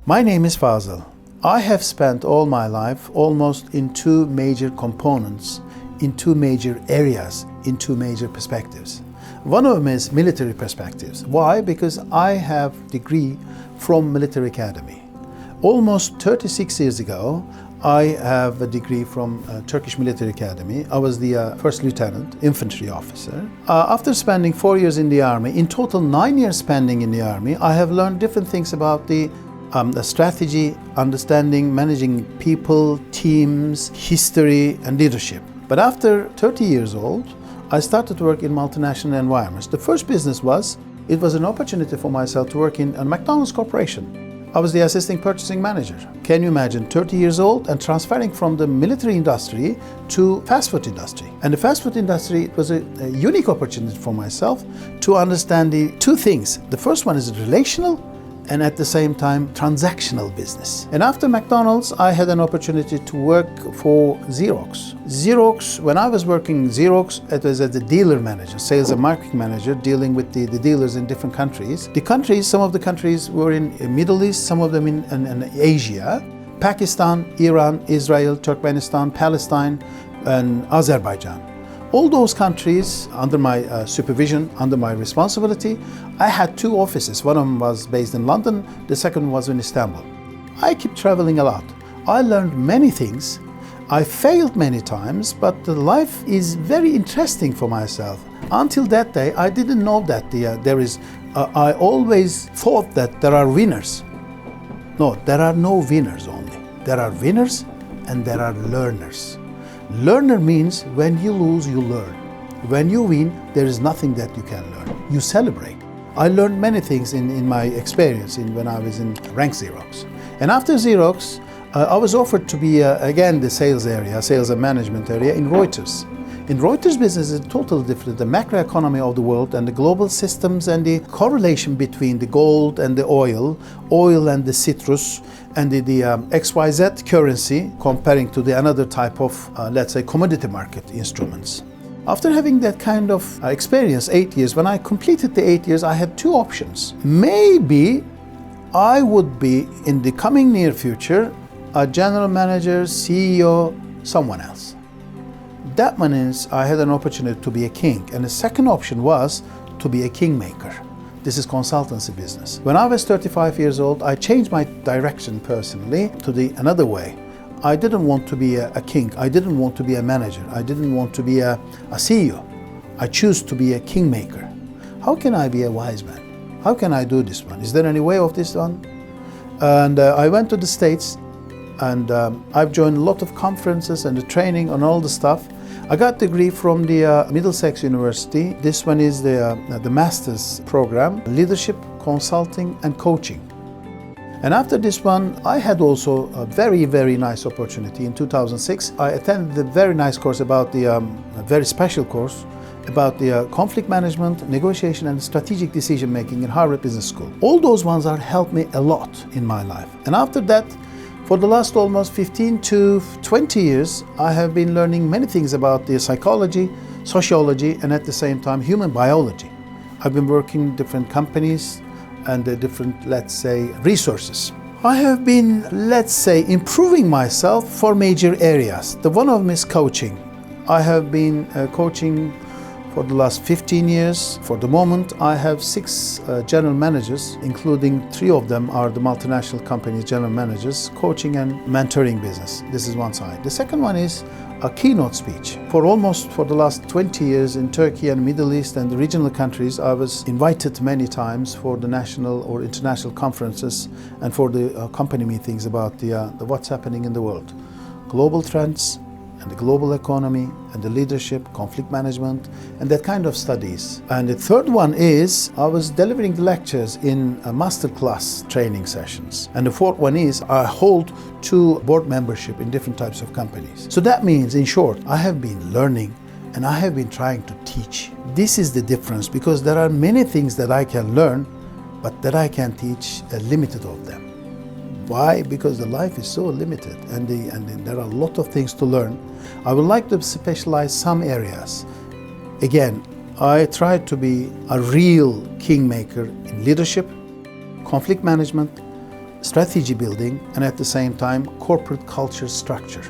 My name is Fazil. I have spent all my life almost in two major components, in two major areas, in two major perspectives. One of them is military perspectives. Why? Because I have a degree from military academy. Almost 36 years ago, I have a degree from Turkish Military Academy. I was the first lieutenant, infantry officer. After spending 4 years in the army, in total 9 years spending in the army, I have learned different things about the strategy, understanding, managing people, teams, history, and leadership. But after 30 years old, I started to work in multinational environments. The first business it was an opportunity for myself to work in a McDonald's corporation. I was the assistant purchasing manager. Can you imagine 30 years old and transferring from the military industry to fast food industry? And the fast food industry, it was a unique opportunity for myself to understand the two things. The first one is relational and at the same time transactional business. And after McDonald's, I had an opportunity to work for Xerox. Xerox, when I was working in Xerox, it was as a dealer manager, sales and marketing manager, dealing with the dealers in different countries. Some of the countries were in Middle East, some of them in Asia, Pakistan, Iran, Israel, Turkmenistan, Palestine, and Azerbaijan. All those countries under my supervision, under my responsibility, I had two offices. One of them was based in London, the second was in Istanbul. I kept traveling a lot. I learned many things. I failed many times, but the life is very interesting for myself. Until that day, I didn't know that I always thought that there are winners. No, there are no winners only. There are winners and there are learners. Learner means when you lose, you learn. When you win, there is nothing that you can learn. You celebrate. I learned many things in my experience when I was in rank Xerox. And after Xerox, I was offered to be, again, the sales and management area in Reuters. In Reuters business is totally different. The macroeconomy of the world and the global systems and the correlation between the gold and the oil and the citrus, and the XYZ currency comparing to the another type of, let's say, commodity market instruments. After having that kind of experience, 8 years, when I completed the 8 years, I had two options. Maybe I would be, in the coming near future, a general manager, CEO, someone else. That means I had an opportunity to be a king. And the second option was to be a kingmaker. This is consultancy business. When I was 35 years old, I changed my direction personally to another way. I didn't want to be a king. I didn't want to be a manager. I didn't want to be a CEO. I choose to be a kingmaker. How can I be a wise man? How can I do this one? Is there any way of this one? And I went to the States, and I've joined a lot of conferences and the training on all the stuff. I got a degree from the Middlesex University. This one is the master's program, leadership, consulting, and coaching. And after this one, I had also a very, very nice opportunity. In 2006, I attended a very nice course about a very special course about the conflict management, negotiation, and strategic decision making in Harvard Business School. All those ones have helped me a lot in my life. And after that, for the last almost 15 to 20 years, I have been learning many things about the psychology, sociology, and at the same time, human biology. I've been working in different companies and the different, let's say, resources. I have been, let's say, improving myself for major areas. The one of them is coaching. I have been coaching for the last 15 years. For the moment, I have 6 general managers, including 3 of them are the multinational companies' general managers, coaching and mentoring business. This is one side. The second one is a keynote speech. For the last 20 years in Turkey and Middle East and the regional countries, I was invited many times for the national or international conferences and for the company meetings about the what's happening in the world. Global trends, and the global economy, and the leadership, conflict management, and that kind of studies. And the third one is I was delivering the lectures in masterclass training sessions. And the fourth one is I hold 2 board membership in different types of companies. So that means, in short, I have been learning and I have been trying to teach. This is the difference, because there are many things that I can learn, but that I can teach a limited of them. Why? Because the life is so limited and there are a lot of things to learn. I would like to specialize some areas. Again, I try to be a real kingmaker in leadership, conflict management, strategy building, and at the same time, corporate culture structure.